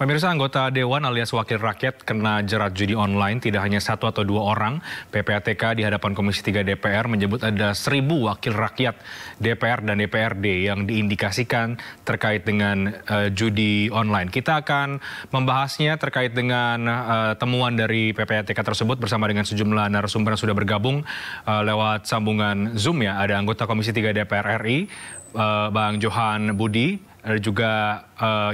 Pemirsa, anggota Dewan alias Wakil Rakyat kena jerat judi online tidak hanya satu atau dua orang. PPATK di hadapan Komisi 3 DPR menyebut ada 1.000 wakil rakyat DPR dan DPRD yang diindikasikan terkait dengan judi online. Kita akan membahasnya terkait dengan temuan dari PPATK tersebut bersama dengan sejumlah narasumber yang sudah bergabung lewat sambungan Zoom ya. Ada anggota Komisi 3 DPR RI, Bang Johan Budi. Ada juga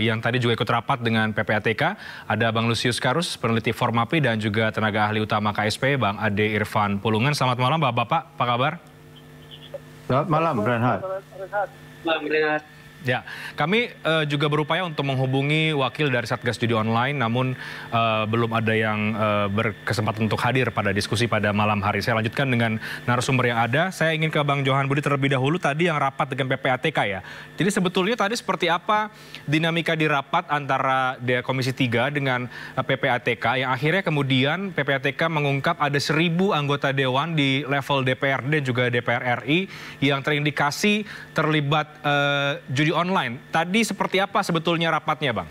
yang tadi juga ikut rapat dengan PPATK, ada Bang Lusius Karus, peneliti Formapi, dan juga tenaga ahli utama KSP, Bang Ade Irfan Pulungan. Selamat malam, Bapak-Bapak. Apa kabar? Selamat malam, Renhat. Ya, kami juga berupaya untuk menghubungi wakil dari Satgas Judi Online, namun belum ada yang berkesempatan untuk hadir pada diskusi pada malam hari. Saya lanjutkan dengan narasumber yang ada. Saya ingin ke Bang Johan Budi terlebih dahulu, tadi yang rapat dengan PPATK ya. Jadi sebetulnya tadi seperti apa dinamika di rapat antara Komisi 3 dengan PPATK yang akhirnya kemudian PPATK mengungkap ada 1.000 anggota Dewan di level DPRD dan juga DPR RI yang terindikasi terlibat judi online. Tadi seperti apa sebetulnya rapatnya, Bang?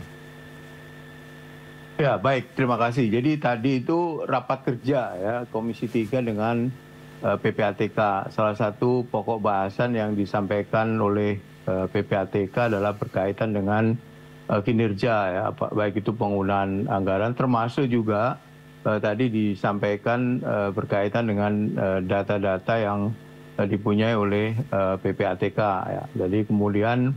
Ya, baik. Terima kasih. Jadi tadi itu rapat kerja ya Komisi 3 dengan PPATK. Salah satu pokok bahasan yang disampaikan oleh PPATK adalah berkaitan dengan kinerja ya, baik itu penggunaan anggaran, termasuk juga tadi disampaikan berkaitan dengan data-data yang dipunyai oleh PPATK ya. Jadi kemudian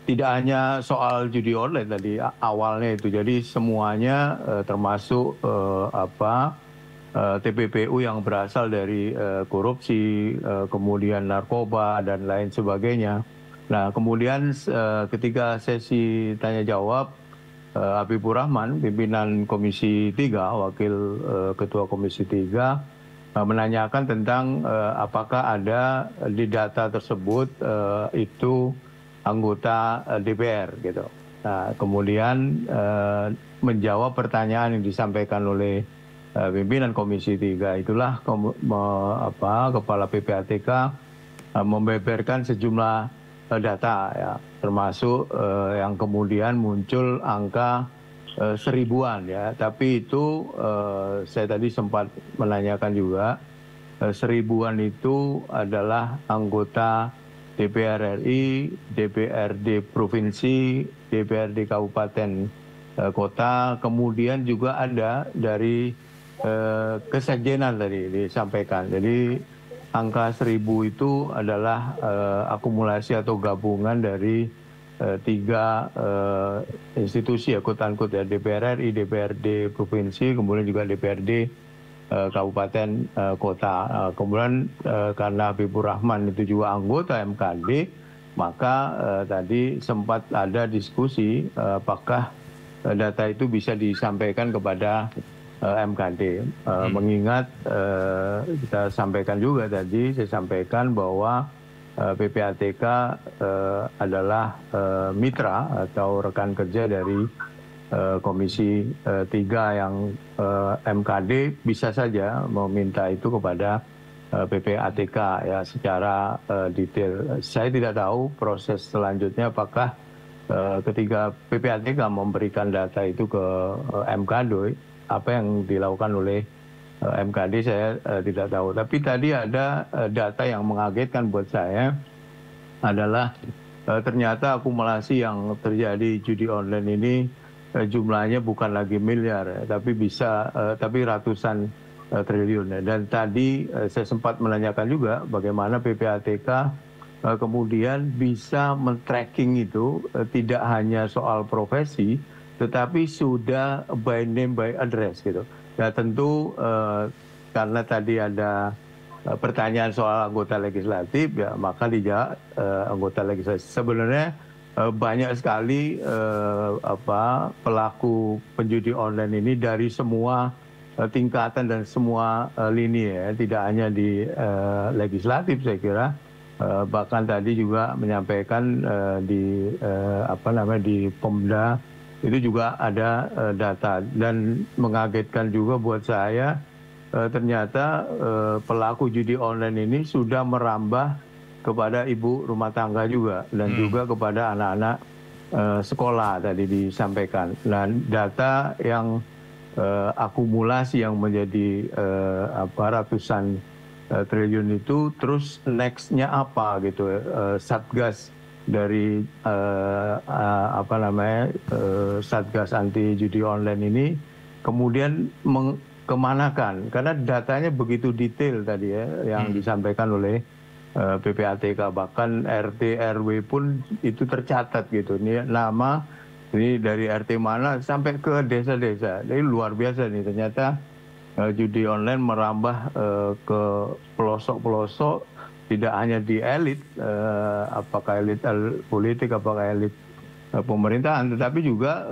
tidak hanya soal judi online tadi awalnya itu, jadi semuanya termasuk TPPU yang berasal dari korupsi, kemudian narkoba dan lain sebagainya. Nah kemudian ketika sesi tanya jawab, Habibur Rahman, pimpinan Komisi 3, wakil Ketua Komisi 3, menanyakan tentang apakah ada di data tersebut itu anggota DPR gitu. Nah, kemudian menjawab pertanyaan yang disampaikan oleh pimpinan Komisi 3, itulah Kepala PPATK membeberkan sejumlah data ya, termasuk yang kemudian muncul angka 1.000-an ya. Tapi itu saya tadi sempat menanyakan juga 1.000-an itu adalah anggota DPR RI, DPRD Provinsi, DPRD Kabupaten Kota, kemudian juga ada dari Kesekjenan tadi disampaikan. Jadi angka 1.000 itu adalah akumulasi atau gabungan dari 3 institusi ya, quote-unquote ya, DPR RI, DPRD Provinsi, kemudian juga DPRD Kabupaten Kota. Kemudian karena Habibur Rahman itu juga anggota MKD, maka tadi sempat ada diskusi apakah data itu bisa disampaikan kepada MKD. Mengingat kita sampaikan juga tadi, saya sampaikan bahwa PPATK adalah mitra atau rekan kerja dari Komisi 3 yang MKD bisa saja meminta itu kepada PPATK ya secara detail. Saya tidak tahu proses selanjutnya apakah ketika PPATK memberikan data itu ke MKD, apa yang dilakukan oleh MKD saya tidak tahu. Tapi tadi ada data yang mengagetkan buat saya adalah ternyata akumulasi yang terjadi judi online ini jumlahnya bukan lagi miliar, tapi ratusan triliun. Dan tadi saya sempat menanyakan juga bagaimana PPATK kemudian bisa men-tracking itu tidak hanya soal profesi, tetapi sudah by name by address gitu. Ya tentu karena tadi ada pertanyaan soal anggota legislatif ya, maka dijawab anggota legislatif. Sebenarnya banyak sekali pelaku penjudi online ini dari semua tingkatan dan semua lini ya, tidak hanya di legislatif saya kira. Bahkan tadi juga menyampaikan di Pemda itu juga ada data, dan mengagetkan juga buat saya ternyata pelaku judi online ini sudah merambah kepada ibu rumah tangga juga, dan juga kepada anak-anak sekolah tadi disampaikan. Nah, data yang akumulasi yang menjadi ratusan triliun itu, terus next-nya apa gitu, Satgas dari Satgas anti judi online ini kemudian kemanakan, karena datanya begitu detail tadi ya yang disampaikan oleh PPATK, bahkan RT RW pun itu tercatat gitu, ini nama ini dari RT mana sampai ke desa-desa. Jadi luar biasa nih, ternyata judi online merambah ke pelosok-pelosok, tidak hanya di elit, apakah elit politik, apakah elit pemerintahan, tetapi juga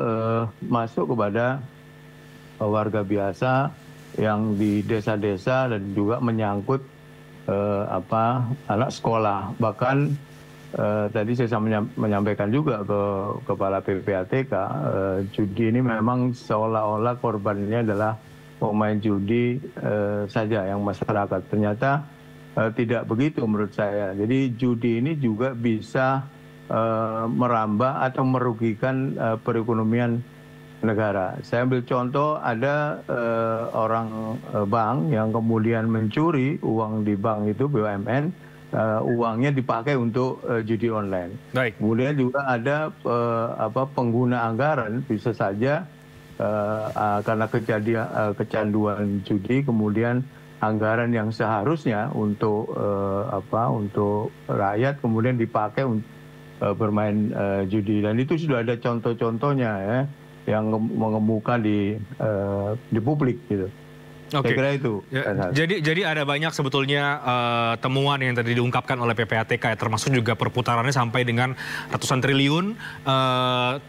masuk kepada warga biasa yang di desa-desa dan juga menyangkut anak sekolah. Bahkan tadi saya menyampaikan juga ke Kepala PPATK, judi ini memang seolah-olah korbannya adalah pemain judi saja yang masyarakat. Ternyata tidak begitu menurut saya. Jadi judi ini juga bisa merambah atau merugikan perekonomian negara. Saya ambil contoh, ada orang bank yang kemudian mencuri uang di bank itu, BUMN, uangnya dipakai untuk judi online. Baik. Kemudian juga ada pengguna anggaran, bisa saja karena kecanduan judi, kemudian anggaran yang seharusnya untuk untuk rakyat kemudian dipakai untuk bermain judi, dan itu sudah ada contoh-contohnya ya, yang mengemuka di publik gitu. Oke. Saya kira itu. Ya, jadi ada banyak sebetulnya temuan yang tadi diungkapkan oleh PPATK, ya, termasuk juga perputarannya sampai dengan ratusan triliun,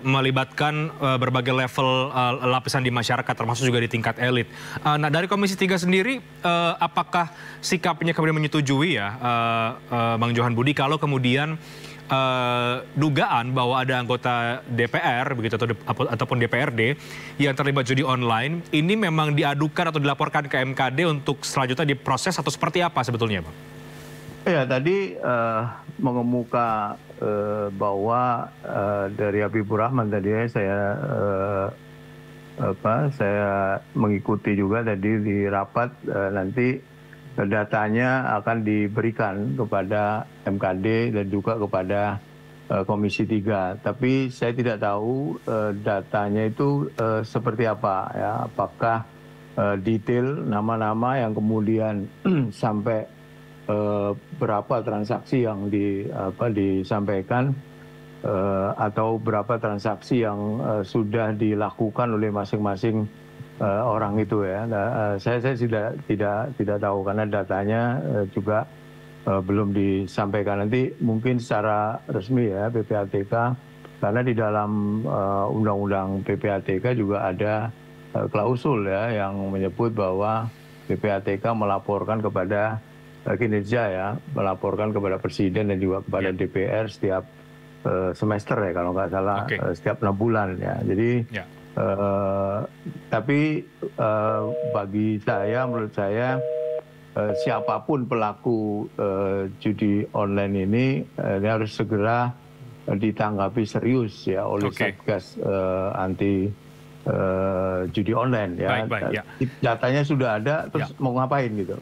melibatkan berbagai level lapisan di masyarakat, termasuk juga di tingkat elit. Nah, dari Komisi 3 sendiri, apakah sikapnya kemudian menyetujui ya, Bang Johan Budi, kalau kemudian dugaan bahwa ada anggota DPR begitu ataupun DPRD yang terlibat judi online ini memang diadukan atau dilaporkan ke MKD untuk selanjutnya diproses, atau seperti apa sebetulnya, Bang? Ya, tadi mengemuka bahwa dari Habibur Rahman tadi ya, saya mengikuti juga tadi di rapat, nanti datanya akan diberikan kepada MKD dan juga kepada Komisi 3. Tapi saya tidak tahu datanya itu seperti apa ya, apakah detail nama-nama yang kemudian sampai berapa transaksi yang disampaikan, atau berapa transaksi yang sudah dilakukan oleh masing-masing orang itu ya. Saya tidak tahu karena datanya juga belum disampaikan. Nanti mungkin secara resmi ya PPATK, karena di dalam undang-undang PPATK juga ada klausul ya yang menyebut bahwa PPATK melaporkan kepada kinerja ya, melaporkan kepada Presiden dan juga kepada DPR setiap semester ya kalau nggak salah, setiap 6 bulan ya. Jadi tapi bagi saya, menurut saya, siapapun pelaku judi online ini harus segera ditanggapi serius ya oleh Satgas anti judi online ya. Datanya sudah ada, terus mau ngapain gitu?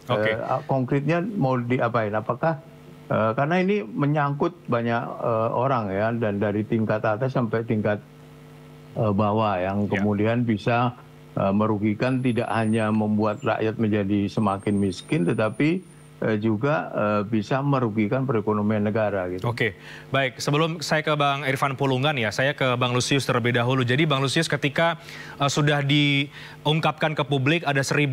Konkretnya mau diapain? Apakah karena ini menyangkut banyak orang ya, dan dari tingkat atas sampai tingkat bawah yang kemudian bisa merugikan, tidak hanya membuat rakyat menjadi semakin miskin, tetapi juga bisa merugikan perekonomian negara gitu. Oke, baik. Sebelum saya ke Bang Irfan Pulungan ya, saya ke Bang Lusius terlebih dahulu. Jadi Bang Lusius, ketika sudah diungkapkan ke publik ada 1.000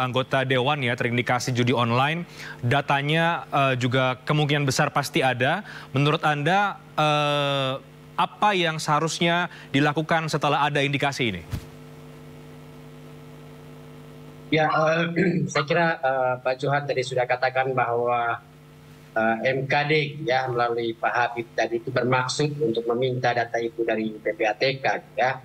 anggota dewan ya terindikasi judi online, datanya juga kemungkinan besar pasti ada. Menurut Anda apa yang seharusnya dilakukan setelah ada indikasi ini? Ya, saya kira Pak Johan tadi sudah katakan bahwa MKD ya melalui Pak Habib tadi itu bermaksud untuk meminta data itu dari PPATK ya.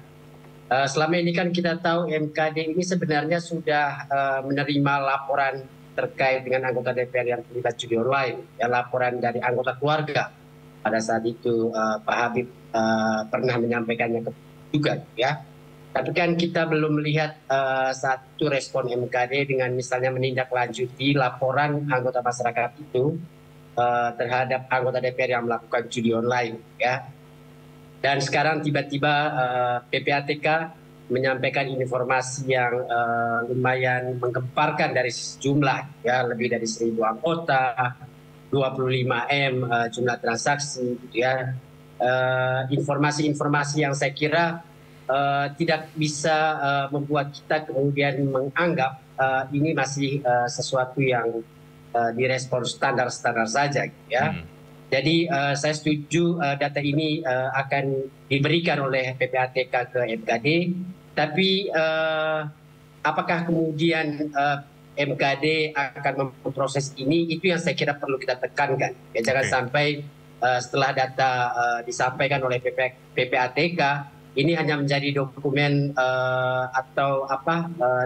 Selama ini kan kita tahu MKD ini sebenarnya sudah menerima laporan terkait dengan anggota DPR yang terlibat judi online, ya, laporan dari anggota keluarga. Pada saat itu Pak Habib pernah menyampaikannya juga ya. Tapi kan kita belum melihat satu respon MKD dengan misalnya menindaklanjuti laporan anggota masyarakat itu terhadap anggota DPR yang melakukan judi online ya. Dan sekarang tiba-tiba PPATK menyampaikan informasi yang lumayan menggemparkan dari sejumlah ya, lebih dari 1.000 anggota, 25M jumlah transaksi gitu ya. Informasi-informasi yang saya kira tidak bisa membuat kita kemudian menganggap ini masih sesuatu yang direspon standar-standar saja gitu ya. Jadi saya setuju data ini akan diberikan oleh PPATK ke MKD, tapi apakah kemudian MKD akan memproses ini, itu yang saya kira perlu kita tekankan. Ya, jangan sampai setelah data disampaikan oleh PPATK, ini hanya menjadi dokumen atau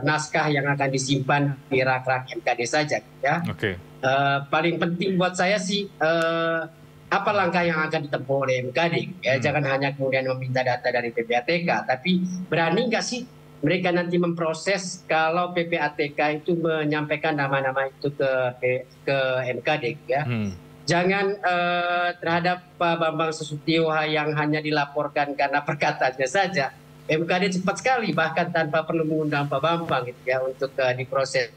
naskah yang akan disimpan di rak-rak MKD saja. Ya. Paling penting buat saya sih apa langkah yang akan ditempuh oleh MKD. Ya, jangan hanya kemudian meminta data dari PPATK, tapi berani nggak sih mereka nanti memproses kalau PPATK itu menyampaikan nama-nama itu ke MKD. Ya. Jangan terhadap Pak Bambang Susatyo yang hanya dilaporkan karena perkataannya saja. MKD cepat sekali bahkan tanpa perlu mengundang Pak Bambang gitu ya untuk diproses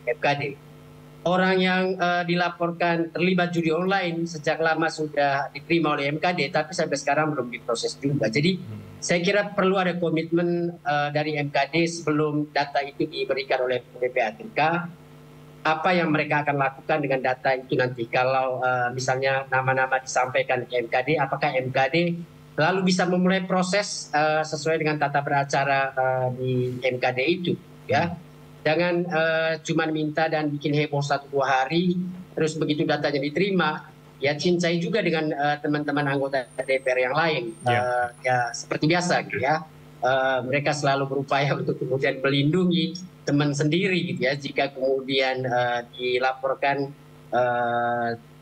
MKD. Orang yang dilaporkan terlibat judi online sejak lama sudah diterima oleh MKD, tapi sampai sekarang belum diproses juga. Jadi saya kira perlu ada komitmen dari MKD sebelum data itu diberikan oleh PPATK. Apa yang mereka akan lakukan dengan data itu nanti kalau misalnya nama-nama disampaikan ke MKD, apakah MKD lalu bisa memulai proses sesuai dengan tata beracara di MKD itu ya. Jangan cuma minta dan bikin heboh 1-2 hari terus begitu datanya diterima ya cincai juga dengan teman-teman anggota DPR yang lain. Ya seperti biasa gitu ya. Mereka selalu berupaya untuk kemudian melindungi teman sendiri gitu ya jika kemudian dilaporkan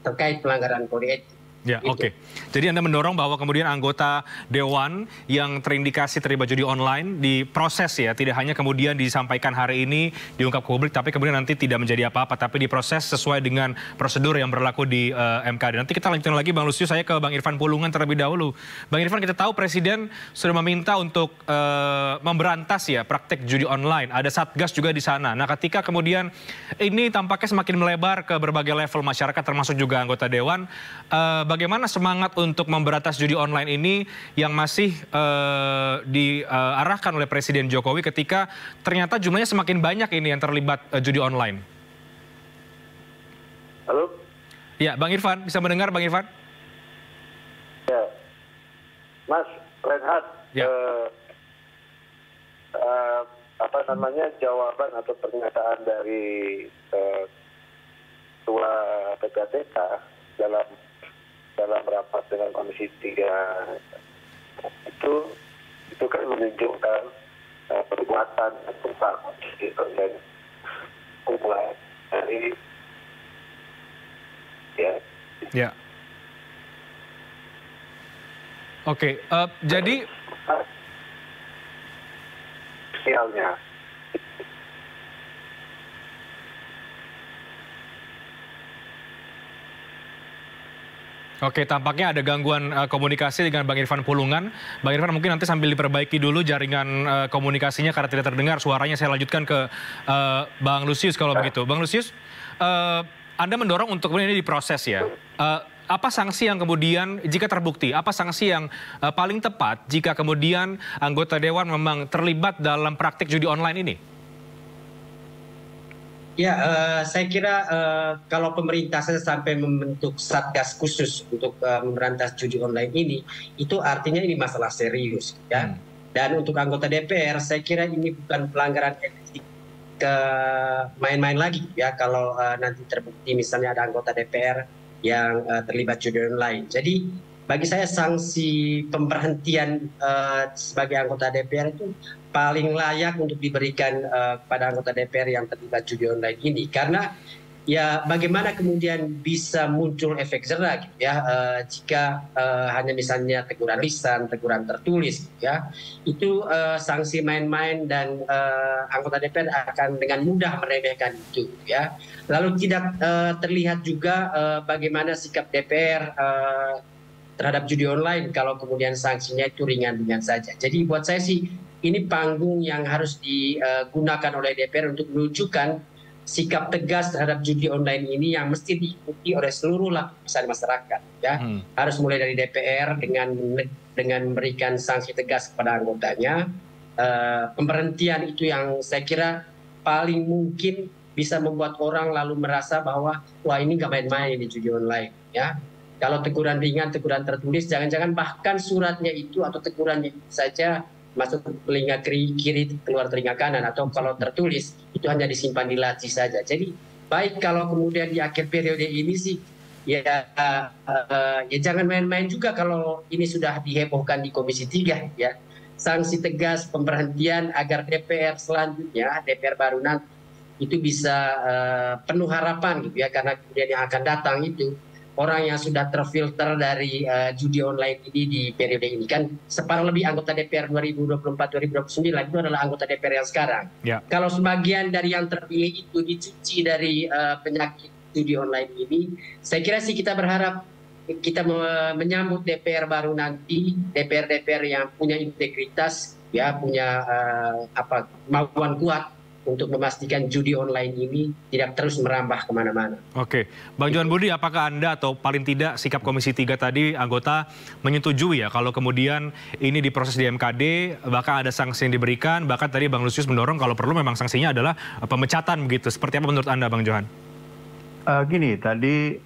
terkait pelanggaran kode etik. Ya, oke. Jadi Anda mendorong bahwa kemudian anggota Dewan yang terindikasi terlibat judi online diproses ya, tidak hanya kemudian disampaikan hari ini, diungkap ke publik, tapi kemudian nanti tidak menjadi apa-apa, tapi diproses sesuai dengan prosedur yang berlaku di MKD. Nanti kita lanjutkan lagi Bang Lusius, saya ke Bang Irfan Pulungan terlebih dahulu. Bang Irfan, kita tahu Presiden sudah meminta untuk memberantas ya praktek judi online. Ada Satgas juga di sana. Nah, ketika kemudian ini tampaknya semakin melebar ke berbagai level masyarakat, termasuk juga anggota Dewan, bagaimana semangat untuk memberantas judi online ini yang masih diarahkan oleh Presiden Jokowi ketika ternyata jumlahnya semakin banyak ini yang terlibat judi online? Halo? Ya, Bang Irfan, bisa mendengar Bang Irfan? Ya, Mas Reinhardt, ya. Jawaban atau pernyataan dari Ketua PPATK dalam rapat dengan Komisi 3 itu kan menunjukkan perbuatan dan kumpulan dari ya. Oke, jadi sialnya. Oke, tampaknya ada gangguan komunikasi dengan Bang Irfan Pulungan. Bang Irfan mungkin nanti sambil diperbaiki dulu jaringan komunikasinya karena tidak terdengar suaranya. Saya lanjutkan ke Bang Lusius kalau begitu. Bang Lusius, Anda mendorong untuk ini diproses ya. Apa sanksi yang kemudian jika terbukti, apa sanksi yang paling tepat jika kemudian anggota Dewan memang terlibat dalam praktik judi online ini? Ya, saya kira kalau pemerintah sampai membentuk satgas khusus untuk memberantas judi online ini, itu artinya ini masalah serius, ya. Dan untuk anggota DPR, saya kira ini bukan pelanggaran etik main-main lagi, ya. Kalau nanti terbukti misalnya ada anggota DPR yang terlibat judi online. Jadi bagi saya sanksi pemberhentian sebagai anggota DPR itu paling layak untuk diberikan kepada anggota DPR yang terlibat judi online ini. Karena ya bagaimana kemudian bisa muncul efek jera gitu ya, jika hanya misalnya teguran lisan, teguran tertulis gitu ya, itu sanksi main-main dan anggota DPR akan dengan mudah meremehkan itu ya. Lalu tidak terlihat juga bagaimana sikap DPR terhadap judi online kalau kemudian sanksinya itu ringan-ringan saja. Jadi buat saya sih ini panggung yang harus digunakan oleh DPR untuk menunjukkan sikap tegas terhadap judi online ini yang mesti diikuti oleh seluruh lapisan masyarakat. Ya, harus mulai dari DPR dengan memberikan sanksi tegas kepada anggotanya. Pemberhentian itu yang saya kira paling mungkin bisa membuat orang lalu merasa bahwa wah ini nggak main-main di judi online. Ya, kalau teguran ringan, teguran tertulis, jangan-jangan bahkan suratnya itu atau tegurannya itu saja masuk telinga kiri keluar telinga kanan, atau kalau tertulis itu hanya disimpan di laci saja. Jadi baik kalau kemudian di akhir periode ini sih ya jangan main-main juga kalau ini sudah dihebohkan di Komisi 3 ya. Sanksi tegas pemberhentian agar DPR selanjutnya, DPR baru nanti itu bisa penuh harapan gitu ya, karena kemudian yang akan datang itu orang yang sudah terfilter dari judi online ini di periode ini. Kan separuh lebih anggota DPR 2024-2029 itu adalah anggota DPR yang sekarang. Ya. Kalau sebagian dari yang terpilih itu dicuci dari penyakit judi online ini, saya kira sih kita berharap kita menyambut DPR baru nanti, DPR yang punya integritas, ya punya kemampuan kuat untuk memastikan judi online ini tidak terus merambah kemana-mana. Oke, Bang Johan Budi, apakah Anda atau paling tidak sikap Komisi 3 tadi anggota menyetujui ya kalau kemudian ini diproses di MKD, bahkan ada sanksi yang diberikan, bahkan tadi Bang Lusius mendorong kalau perlu memang sanksinya adalah pemecatan begitu. Seperti apa menurut Anda, Bang Johan? Gini, tadi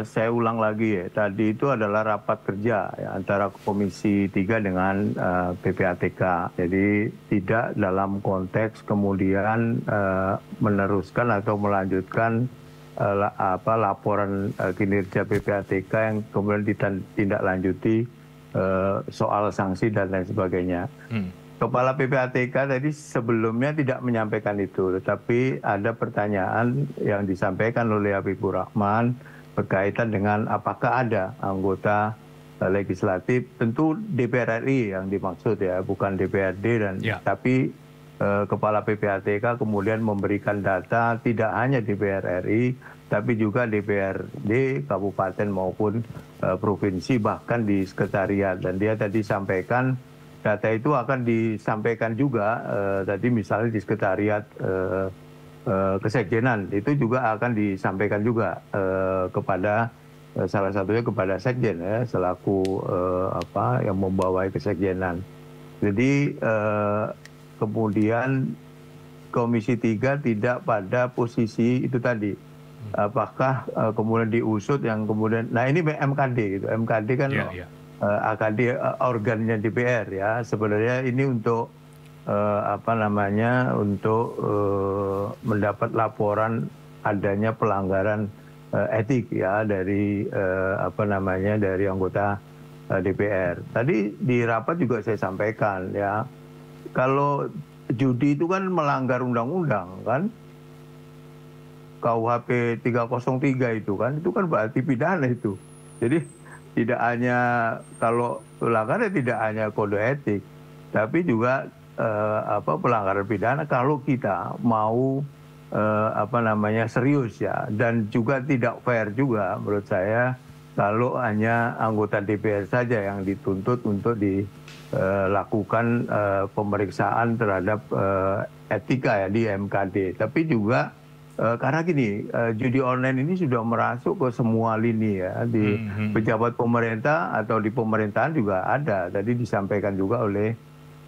saya ulang lagi ya, tadi itu adalah rapat kerja ya, antara Komisi 3 dengan PPATK. Jadi tidak dalam konteks kemudian meneruskan atau melanjutkan laporan kinerja PPATK yang kemudian ditindaklanjuti soal sanksi dan lain sebagainya. Kepala PPATK tadi sebelumnya tidak menyampaikan itu, tetapi ada pertanyaan yang disampaikan oleh Habibur Rahman berkaitan dengan apakah ada anggota legislatif, tentu DPR RI yang dimaksud ya, bukan DPRD, dan tapi Kepala PPATK kemudian memberikan data tidak hanya DPR RI, tapi juga DPRD, kabupaten maupun provinsi, bahkan di sekretariat. Dan dia tadi sampaikan data itu akan disampaikan juga tadi misalnya di sekretariat Kesekjenan, itu juga akan disampaikan juga kepada salah satunya kepada Sekjen ya, selaku yang membawai Kesekjenan. Jadi kemudian Komisi 3 tidak pada posisi itu tadi. Apakah kemudian diusut yang kemudian, nah ini MKD gitu, MKD kan AKD organnya DPR ya, sebenarnya ini untuk untuk mendapat laporan adanya pelanggaran etik ya dari dari anggota DPR. Tadi di rapat juga saya sampaikan ya, kalau judi itu kan melanggar undang-undang kan, KUHP 303 itu kan berarti pidana itu. Jadi tidak hanya kalau pelanggaran tidak hanya kode etik, tapi juga pelanggaran pidana kalau kita mau serius ya, dan juga tidak fair juga menurut saya kalau hanya anggota DPR saja yang dituntut untuk dilakukan pemeriksaan terhadap etika ya di MKD, tapi juga karena gini, judi online ini sudah merasuk ke semua lini ya, di pejabat pemerintah atau di pemerintahan juga ada. Tadi disampaikan juga oleh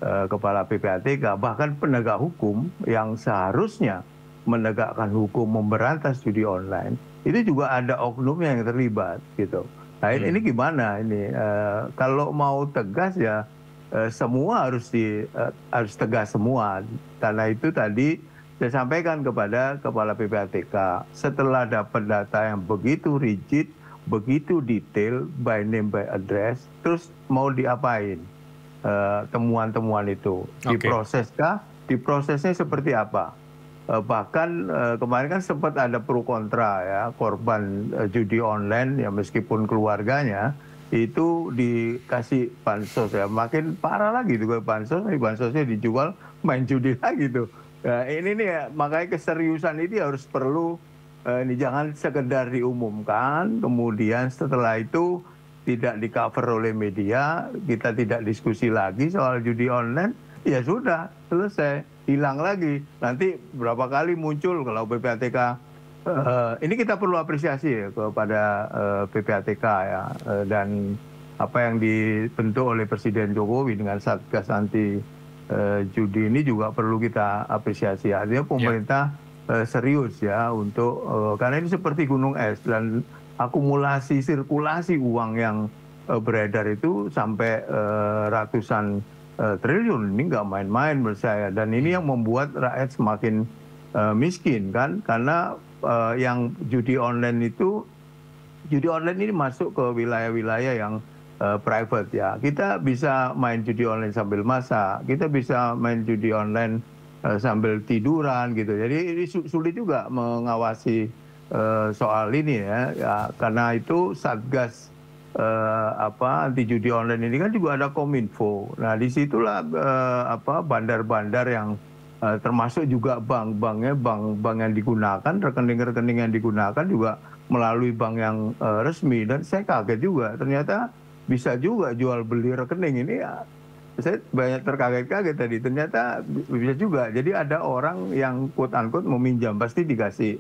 Kepala PPATK, bahkan penegak hukum yang seharusnya menegakkan hukum memberantas judi online, itu juga ada oknum yang terlibat gitu. Nah ini gimana ini? Kalau mau tegas ya semua harus tegas semua. Karena itu tadi saya sampaikan kepada Kepala PPATK, setelah dapat data yang begitu rigid, begitu detail, by name by address, terus mau diapain temuan-temuan itu? Diproseskah? Diprosesnya seperti apa? Bahkan kemarin kan sempat ada pro kontra ya, korban judi online ya, meskipun keluarganya itu dikasih bansos ya, makin parah lagi tuh bansosnya dijual main judi lagi tuh. Nah, ini nih ya, makanya keseriusan ini harus perlu, ini jangan sekedar diumumkan, kemudian setelah itu tidak di-cover oleh media, kita tidak diskusi lagi soal judi online, ya sudah, selesai, hilang lagi. Nanti berapa kali muncul kalau PPATK, ini kita perlu apresiasi ya kepada PPATK ya, dan apa yang dibentuk oleh Presiden Jokowi dengan Satgas anti judi ini juga perlu kita apresiasi. Artinya pemerintah serius ya untuk, karena ini seperti gunung es dan akumulasi sirkulasi uang yang beredar itu sampai ratusan triliun, ini nggak main-main menurut saya. Dan ini yang membuat rakyat semakin miskin kan, karena yang judi online ini masuk ke wilayah-wilayah yang private ya. Kita bisa main judi online sambil masak, kita bisa main judi online sambil tiduran gitu. Jadi ini sulit juga mengawasi soal ini ya, karena itu Satgas anti judi online ini kan juga ada Kominfo. Nah disitulah bandar-bandar yang termasuk juga bank-banknya, bank yang digunakan, rekening-rekening yang digunakan juga melalui bank yang resmi. Dan saya kaget juga, ternyata bisa juga jual beli rekening ini ya. Saya banyak terkaget-kaget tadi, ternyata bisa juga. Jadi ada orang yang quote-unquote meminjam, pasti dikasih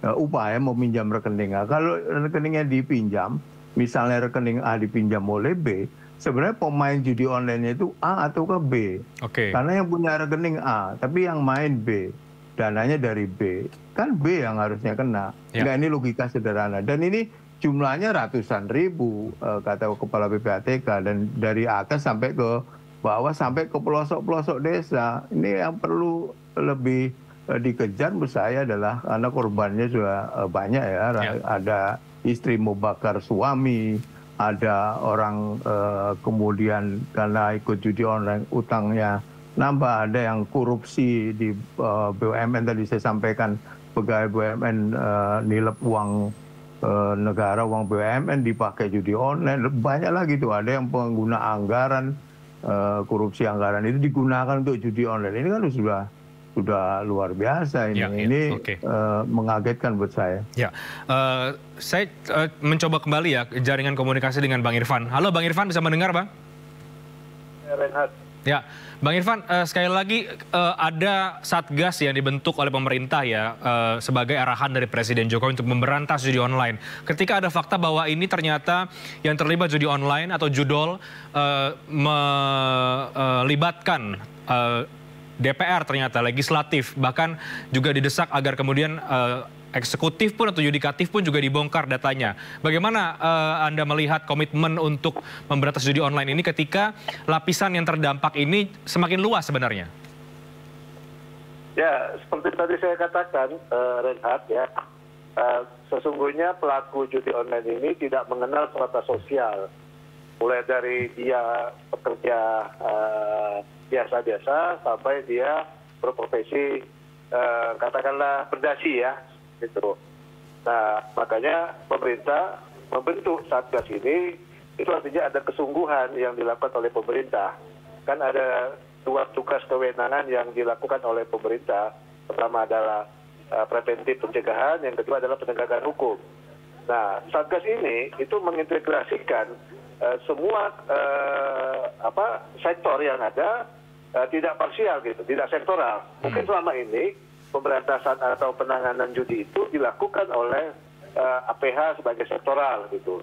upah ya, meminjam rekening. Nah, kalau rekeningnya dipinjam, misalnya rekening A dipinjam oleh B, sebenarnya pemain judi online-nya itu A atau ke B. Karena yang punya rekening A, tapi yang main B, dananya dari B. Kan B yang harusnya kena. Nah, ini logika sederhana. Dan ini jumlahnya ratusan ribu, kata Kepala PPATK. Dan dari atas sampai ke bawah, sampai ke pelosok-pelosok desa. Ini yang perlu lebih dikejar menurut saya adalah, karena korbannya sudah banyak ya. Ada istri mau bakar suami, ada orang kemudian karena ikut judi online utangnya nambah, ada yang korupsi di BUMN, tadi saya sampaikan pegawai BUMN nilep uang negara, uang BUMN dipakai judi online, banyak lagi tuh. Ada yang pengguna anggaran, korupsi anggaran itu digunakan untuk judi online. Ini kan sudah luar biasa ini. Ini mengagetkan buat saya. Saya mencoba kembali ya jaringan komunikasi dengan Bang Irfan. Halo Bang Irfan, bisa mendengar Bang? Ya, Renhat. Ya, Bang Irfan, sekali lagi ada Satgas yang dibentuk oleh pemerintah ya sebagai arahan dari Presiden Jokowi untuk memberantas judi online. Ketika ada fakta bahwa ini ternyata yang terlibat judi online atau judol melibatkan DPR, ternyata legislatif, bahkan juga didesak agar kemudian eksekutif pun atau yudikatif pun juga dibongkar datanya. Bagaimana Anda melihat komitmen untuk memberantas judi online ini ketika lapisan yang terdampak ini semakin luas sebenarnya? Ya, seperti tadi saya katakan, Renhat ya, sesungguhnya pelaku judi online ini tidak mengenal strata sosial. Mulai dari dia pekerja biasa-biasa sampai dia berprofesi katakanlah berdasi ya, gitu. Nah, makanya pemerintah membentuk Satgas ini, itu artinya ada kesungguhan yang dilakukan oleh pemerintah. Kan ada dua tugas kewenangan yang dilakukan oleh pemerintah. Pertama adalah preventif pencegahan, yang kedua adalah penegakan hukum. Nah, Satgas ini itu mengintegrasikan semua sektor yang ada, tidak parsial gitu, tidak sektoral. Mungkin selama ini pemberantasan atau penanganan judi itu dilakukan oleh APH sebagai sektoral gitu.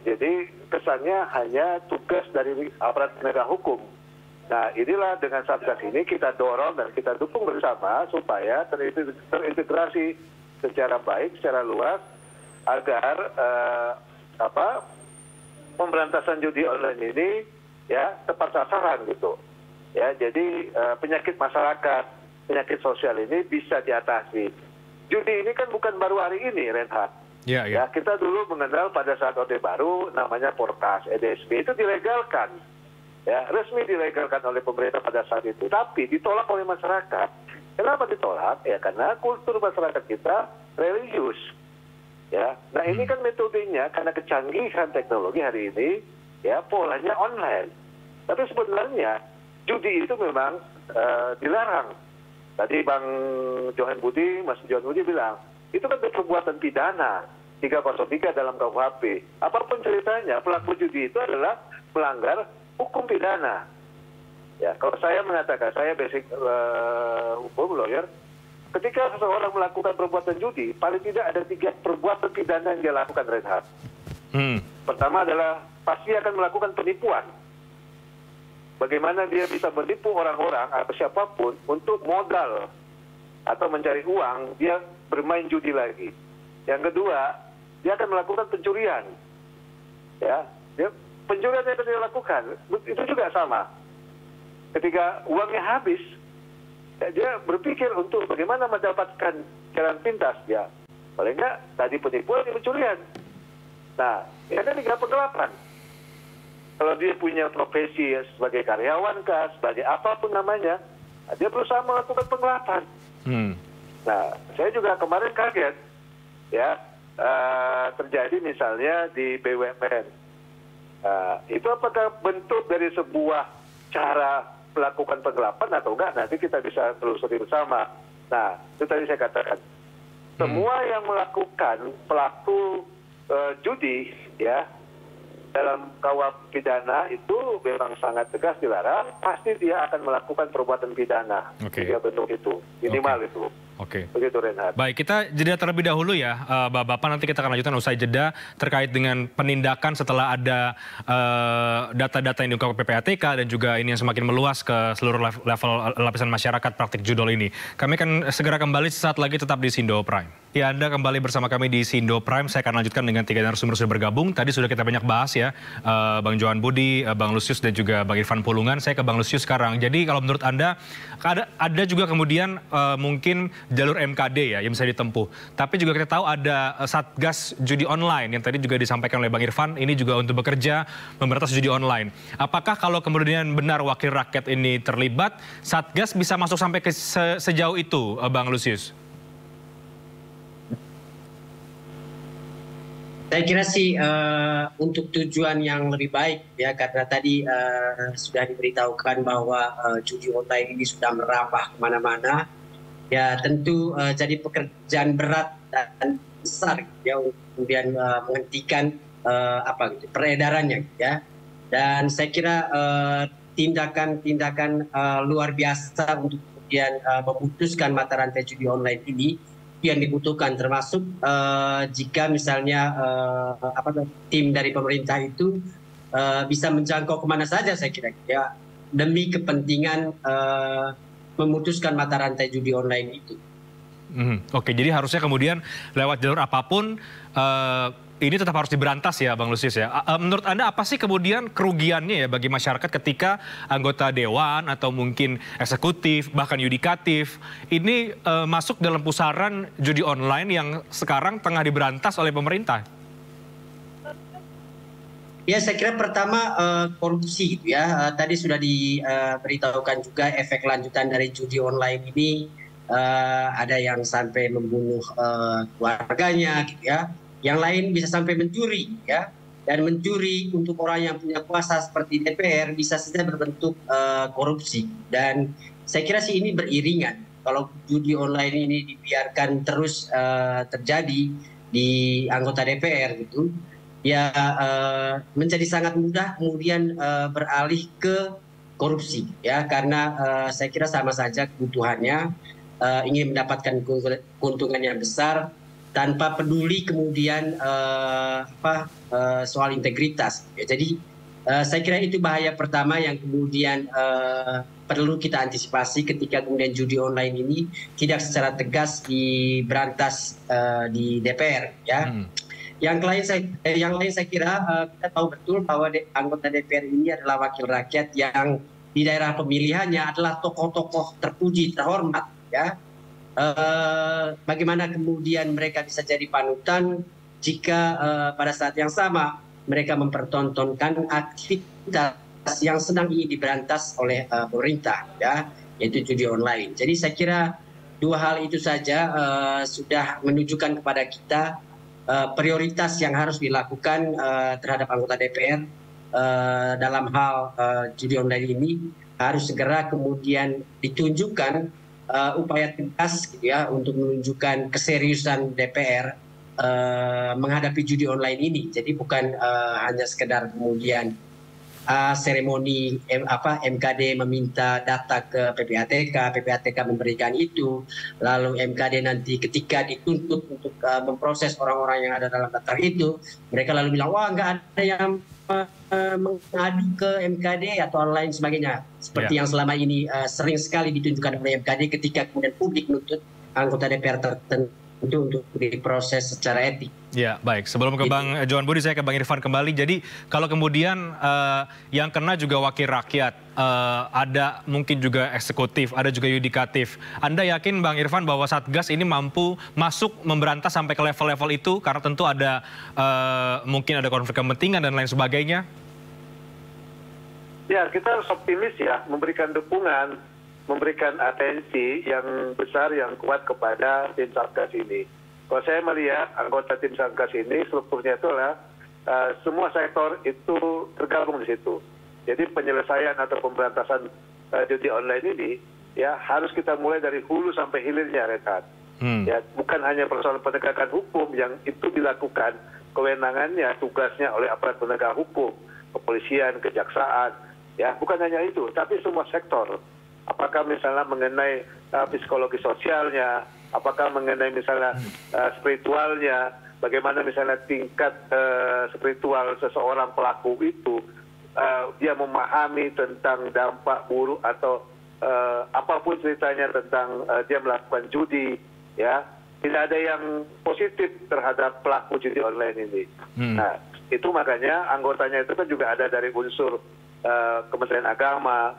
Jadi kesannya hanya tugas dari aparat penegak hukum. Nah, inilah dengan Satgas ini kita dorong dan kita dukung bersama supaya terintegrasi secara baik, secara luas, agar pemberantasan judi online ini ya tepat sasaran gitu. Ya, jadi penyakit masyarakat, penyakit sosial ini bisa diatasi. Judi ini kan bukan baru hari ini, Renhat. Ya, kita dulu mengenal pada saat Orde Baru, namanya Porkas, EDSB, itu dilegalkan. Ya, resmi dilegalkan oleh pemerintah pada saat itu. Tapi ditolak oleh masyarakat. Kenapa ditolak? Ya karena kultur masyarakat kita religius. Ya, nah ini kan metodenya karena kecanggihan teknologi hari ini, ya polanya online. Tapi sebenarnya judi itu memang dilarang. Tadi Bang Johan Budi, Mas Johan Budi bilang, itu kan perbuatan pidana 303 dalam KUHP. Apapun ceritanya, pelaku judi itu adalah melanggar hukum pidana. Ya, kalau saya mengatakan, saya basic hukum lawyer, ketika seseorang melakukan perbuatan judi, paling tidak ada 3 perbuatan pidana yang dia lakukan, Reinhard. Pertama adalah pasti akan melakukan penipuan. Bagaimana dia bisa menipu orang-orang atau siapapun untuk modal atau mencari uang, dia bermain judi lagi. Yang kedua, dia akan melakukan pencurian. Ya, pencurian yang akan dia lakukan itu juga sama. Ketika uangnya habis, ya, dia berpikir untuk bagaimana mendapatkan jalan pintas. Ya, paling enggak tadi penipuan, pencurian. Nah, ini ada 3 penggelapan. Kalau dia punya profesi sebagai karyawan kah, sebagai apapun namanya, dia berusaha melakukan penggelapan. Nah, saya juga kemarin kaget, ya terjadi misalnya di BUMN. Itu apakah bentuk dari sebuah cara melakukan penggelapan atau enggak? Nanti kita bisa telusuri bersama. Nah, itu tadi saya katakan, semua yang melakukan pelaku judi, ya, dalam KUHP pidana itu memang sangat tegas dilarang, pasti dia akan melakukan perbuatan pidana. Tiga bentuk itu, minimal itu. Begitu, Reinhard. Baik, kita jeda terlebih dahulu ya, Bapak. Nanti kita akan lanjutkan usai jeda terkait dengan penindakan setelah ada data-data yang diungkap PPATK dan juga ini yang semakin meluas ke seluruh level lapisan masyarakat praktik judol ini. Kami akan segera kembali sesaat lagi, tetap di Sindo Prime. Ya, Anda kembali bersama kami di Sindo Prime. Saya akan lanjutkan dengan 3 narasumber sudah bergabung. Tadi sudah kita banyak bahas ya, Bang Johan Budi, Bang Lusius dan juga Bang Irfan Pulungan. Saya ke Bang Lusius sekarang. Jadi kalau menurut Anda, ada juga kemudian mungkin jalur MKD ya yang bisa ditempuh. Tapi juga kita tahu ada Satgas Judi Online yang tadi juga disampaikan oleh Bang Irfan, ini juga untuk bekerja memberantas judi online. Apakah kalau kemudian benar wakil rakyat ini terlibat, Satgas bisa masuk sampai ke sejauh itu, Bang Lusius? Saya kira sih untuk tujuan yang lebih baik ya, karena tadi sudah diberitahukan bahwa judi online ini sudah merambah kemana-mana. Ya tentu jadi pekerjaan berat dan besar ya untuk kemudian menghentikan peredarannya ya. Dan saya kira tindakan-tindakan luar biasa untuk kemudian memutuskan mata rantai judi online ini yang dibutuhkan, termasuk jika misalnya tim dari pemerintah itu bisa menjangkau kemana saja, saya kira ya, demi kepentingan memutuskan mata rantai judi online itu. Oke, jadi harusnya kemudian lewat jalur apapun ini tetap harus diberantas ya, Bang Lusius ya. Menurut Anda apa sih kemudian kerugiannya ya bagi masyarakat ketika anggota dewan atau mungkin eksekutif bahkan yudikatif ini masuk dalam pusaran judi online yang sekarang tengah diberantas oleh pemerintah? Ya, saya kira pertama korupsi gitu ya. Tadi sudah diberitahukan juga efek lanjutan dari judi online ini, ada yang sampai membunuh keluarganya gitu ya. Yang lain bisa sampai mencuri ya. Dan mencuri untuk orang yang punya kuasa seperti DPR bisa saja berbentuk korupsi. Dan saya kira sih ini beriringan. Kalau judi online ini dibiarkan terus terjadi di anggota DPR gitu, ya menjadi sangat mudah kemudian beralih ke korupsi ya, karena saya kira sama saja kebutuhannya, ingin mendapatkan keuntungan yang besar tanpa peduli kemudian soal integritas ya. Jadi saya kira itu bahaya pertama yang kemudian perlu kita antisipasi ketika kemudian judi online ini tidak secara tegas diberantas di DPR ya. Yang lain saya kira kita tahu betul bahwa anggota DPR ini adalah wakil rakyat yang di daerah pemilihannya adalah tokoh-tokoh terpuji, terhormat ya. Bagaimana kemudian mereka bisa jadi panutan jika pada saat yang sama mereka mempertontonkan aktivitas yang sedang ingin diberantas oleh pemerintah ya, yaitu judi online. Jadi saya kira dua hal itu saja sudah menunjukkan kepada kita prioritas yang harus dilakukan terhadap anggota DPR dalam hal judi online ini harus segera kemudian ditunjukkan upaya tegas gitu ya untuk menunjukkan keseriusan DPR menghadapi judi online ini. Jadi bukan hanya sekedar kemudian seremoni MKD meminta data ke PPATK memberikan itu, lalu MKD nanti ketika dituntut untuk memproses orang-orang yang ada dalam daftar itu, mereka lalu bilang wah nggak ada yang mengadu ke MKD atau lain sebagainya, seperti yang selama ini sering sekali ditunjukkan oleh MKD ketika kemudian publik menuntut anggota DPR tertentu untuk diproses secara etik. Ya, baik. Sebelum ke Bang Johan Budi, saya ke Bang Irfan kembali. Jadi kalau kemudian yang kena juga wakil rakyat, ada mungkin juga eksekutif, ada juga yudikatif. Anda yakin Bang Irfan bahwa Satgas ini mampu masuk memberantas sampai ke level-level itu? Karena tentu ada mungkin ada konflik kepentingan dan lain sebagainya. Ya, kita harus optimis ya, memberikan dukungan, memberikan atensi yang besar, yang kuat kepada tim Satgas ini. Kalau saya melihat anggota tim Satgas ini, strukturnya itu adalah semua sektor itu tergabung di situ. Jadi penyelesaian atau pemberantasan judi online ini ya harus kita mulai dari hulu sampai hilirnya, Renhat. Ya, bukan hanya persoalan penegakan hukum yang itu dilakukan kewenangannya, tugasnya oleh aparat penegak hukum, kepolisian, kejaksaan. Ya, bukan hanya itu, tapi semua sektor. Apakah misalnya mengenai psikologi sosialnya, apakah mengenai misalnya spiritualnya, bagaimana misalnya tingkat spiritual seseorang pelaku itu, dia memahami tentang dampak buruk atau apapun ceritanya tentang dia melakukan judi, ya tidak ada yang positif terhadap pelaku judi online ini. Nah, itu makanya anggotanya itu kan juga ada dari unsur Kementerian Agama.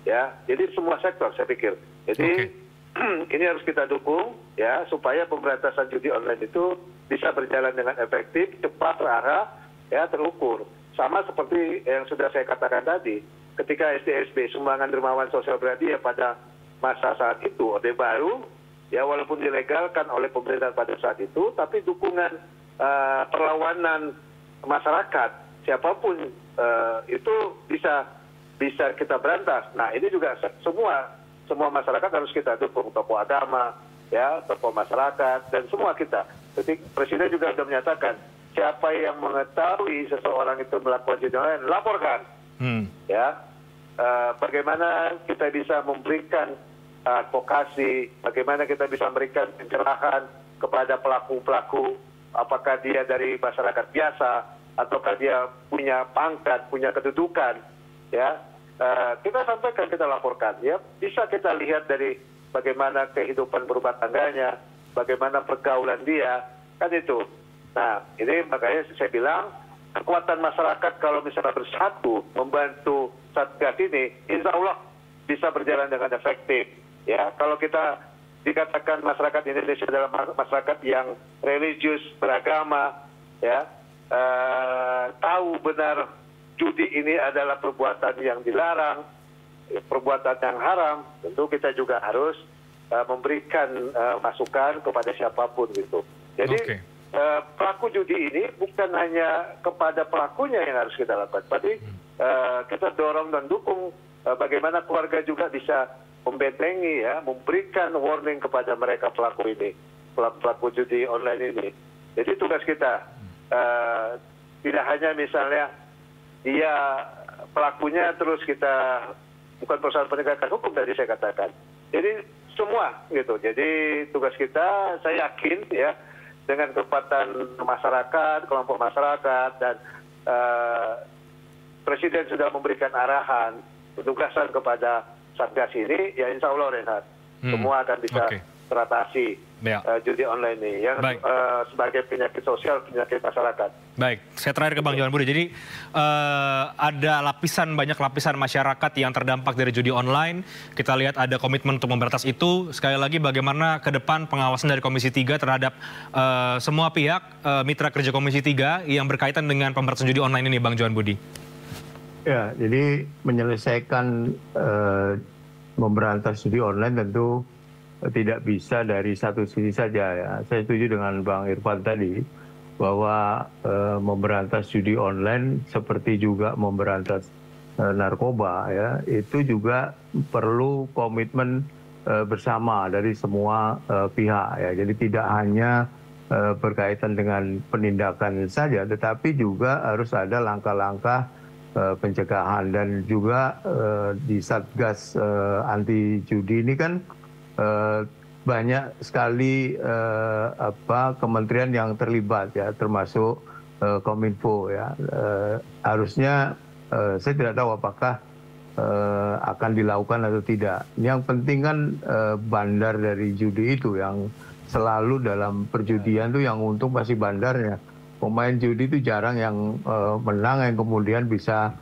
Ya, jadi semua sektor saya pikir. Jadi ini harus kita dukung ya supaya pemberantasan judi online itu bisa berjalan dengan efektif, cepat, terarah, ya terukur. Sama seperti yang sudah saya katakan tadi, ketika SDSB sumbangan dermawan sosial berhadiah pada masa saat itu Orde Baru, ya walaupun dilegalkan oleh pemerintah pada saat itu, tapi dukungan perlawanan masyarakat siapapun itu bisa kita berantas. Nah, ini juga semua masyarakat harus kita dukung, tokoh agama, ya, tokoh masyarakat dan semua kita. Jadi Presiden juga sudah menyatakan siapa yang mengetahui seseorang itu melakukan judi online, laporkan. Ya, bagaimana kita bisa memberikan advokasi, bagaimana kita bisa memberikan pencerahan kepada pelaku-pelaku, apakah dia dari masyarakat biasa ataukah dia punya pangkat, punya kedudukan, ya. Kita sampaikan, kita laporkan, ya bisa kita lihat dari bagaimana kehidupan berumah tangganya, bagaimana pergaulan dia, kan itu. Nah, ini makanya saya bilang kekuatan masyarakat kalau misalnya bersatu membantu Satgas ini, insya Allah bisa berjalan dengan efektif. Ya, kalau kita dikatakan masyarakat Indonesia adalah masyarakat yang religius, beragama, ya tahu benar judi ini adalah perbuatan yang dilarang, perbuatan yang haram, tentu kita juga harus memberikan masukan kepada siapapun gitu. Jadi pelaku judi ini bukan hanya kepada pelakunya yang harus kita lakukan, tapi kita dorong dan dukung bagaimana keluarga juga bisa membentengi, ya, memberikan warning kepada mereka pelaku ini, pelaku judi online ini. Jadi tugas kita tidak hanya misalnya dia pelakunya terus kita bukan persoalan penegakan hukum tadi saya katakan. Jadi semua gitu. Jadi tugas kita, saya yakin ya dengan kekuatan masyarakat, kelompok masyarakat dan Presiden sudah memberikan arahan, penugasan kepada Satgas ini, ya insya Allah Renhat, semua akan bisa teratasi judi online ini yang sebagai penyakit sosial, penyakit masyarakat. Baik, saya terakhir ke Bang Johan Budi. Jadi ada banyak lapisan masyarakat yang terdampak dari judi online. Kita lihat ada komitmen untuk memberantas itu. Sekali lagi bagaimana ke depan pengawasan dari Komisi 3 terhadap semua pihak mitra kerja Komisi 3 yang berkaitan dengan pemberantasan judi online ini, Bang Johan Budi. Ya, jadi menyelesaikan memberantas judi online tentu tidak bisa dari satu sisi saja ya. Saya setuju dengan Bang Irfan tadi bahwa memberantas judi online seperti juga memberantas narkoba ya, itu juga perlu komitmen bersama dari semua pihak ya. Jadi tidak hanya berkaitan dengan penindakan saja, tetapi juga harus ada langkah-langkah pencegahan. Dan juga di Satgas anti judi ini kan banyak sekali kementerian yang terlibat ya, termasuk Kominfo ya. Harusnya saya tidak tahu apakah akan dilakukan atau tidak. Yang penting kan bandar dari judi itu yang selalu dalam perjudian tuh yang untung pasti bandarnya. Pemain judi itu jarang yang menang yang kemudian bisa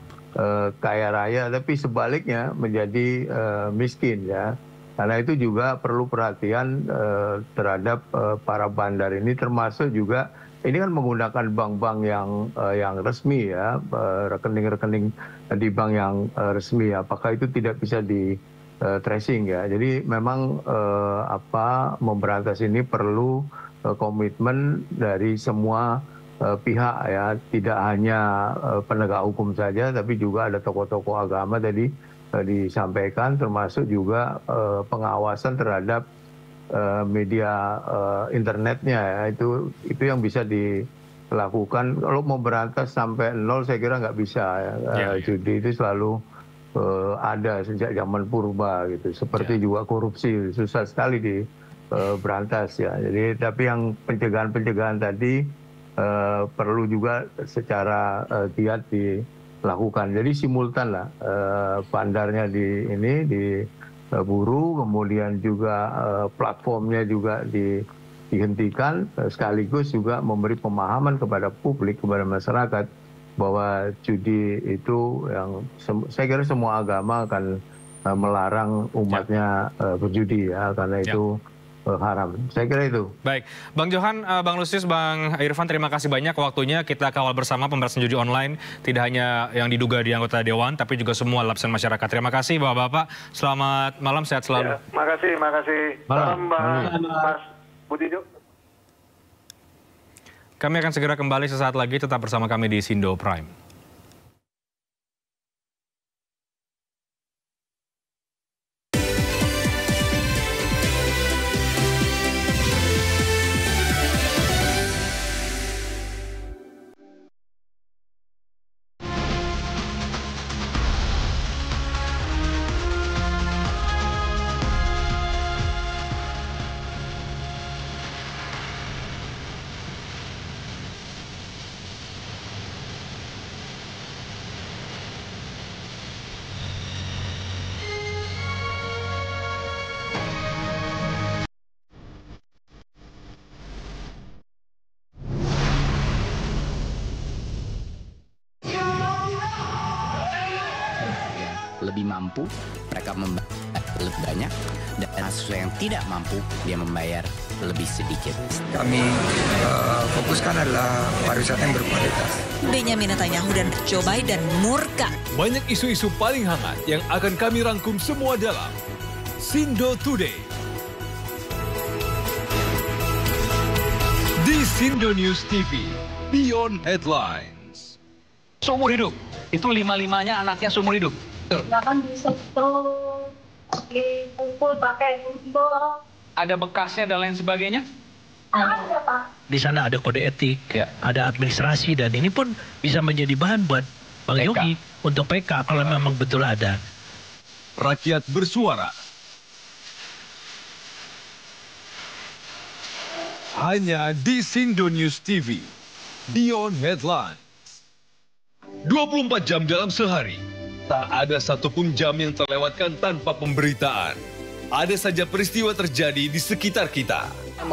kaya raya, tapi sebaliknya menjadi miskin ya. Karena itu juga perlu perhatian terhadap para bandar ini, termasuk juga ini kan menggunakan bank-bank yang resmi ya, rekening-rekening di bank yang resmi. Apakah itu tidak bisa di tracing ya? Jadi memang memberantas ini perlu komitmen dari semua pihak ya, tidak hanya penegak hukum saja, tapi juga ada tokoh-tokoh agama tadi disampaikan, termasuk juga pengawasan terhadap media internetnya ya. Itu yang bisa dilakukan. Kalau mau berantas sampai nol saya kira nggak bisa ya. Judi itu selalu ada sejak zaman purba gitu. Seperti juga korupsi susah sekali diberantas ya. Jadi tapi yang pencegahan tadi perlu juga secara giat dilakukan. Jadi simultan lah, bandarnya diburu, kemudian juga platformnya juga dihentikan, sekaligus juga memberi pemahaman kepada publik, kepada masyarakat bahwa judi itu yang saya kira semua agama akan melarang umatnya berjudi ya, karena itu haram. Saya kira itu. Baik, Bang Johan, Bang Lusius, Bang Irfan, terima kasih banyak waktunya. Kita kawal bersama pemberantasan judi online, tidak hanya yang diduga di anggota Dewan, tapi juga semua lapisan masyarakat. Terima kasih Bapak-Bapak, selamat malam, sehat selalu. Ya, makasih. Salam Mas Budijo. Kami akan segera kembali sesaat lagi, tetap bersama kami di Sindo Prime. Lebih mampu, mereka membayar lebih banyak, dan mahasiswa yang tidak mampu, dia membayar lebih sedikit. Kami fokuskan adalah pariwisata yang berkualitas. Benyamin Netanyahu dan Joe Biden murka. Banyak isu-isu paling hangat yang akan kami rangkum semua dalam Sindo Today. Di Sindo News TV, Beyond Headlines. Seumur hidup, itu 5-5-nya anaknya seumur hidup. Bahkan disentuh, dipukul pakai gembok. Ada bekasnya dan lain sebagainya? Ada, Pak. Di sana ada kode etik, ada administrasi, dan ini pun bisa menjadi bahan buat Bang Yogi untuk PK kalau memang betul ada. Rakyat bersuara. Hanya di Sindo News TV, Beyond Headlines. 24 jam dalam sehari. Tak ada satupun jam yang terlewatkan tanpa pemberitaan. Ada saja peristiwa terjadi di sekitar kita.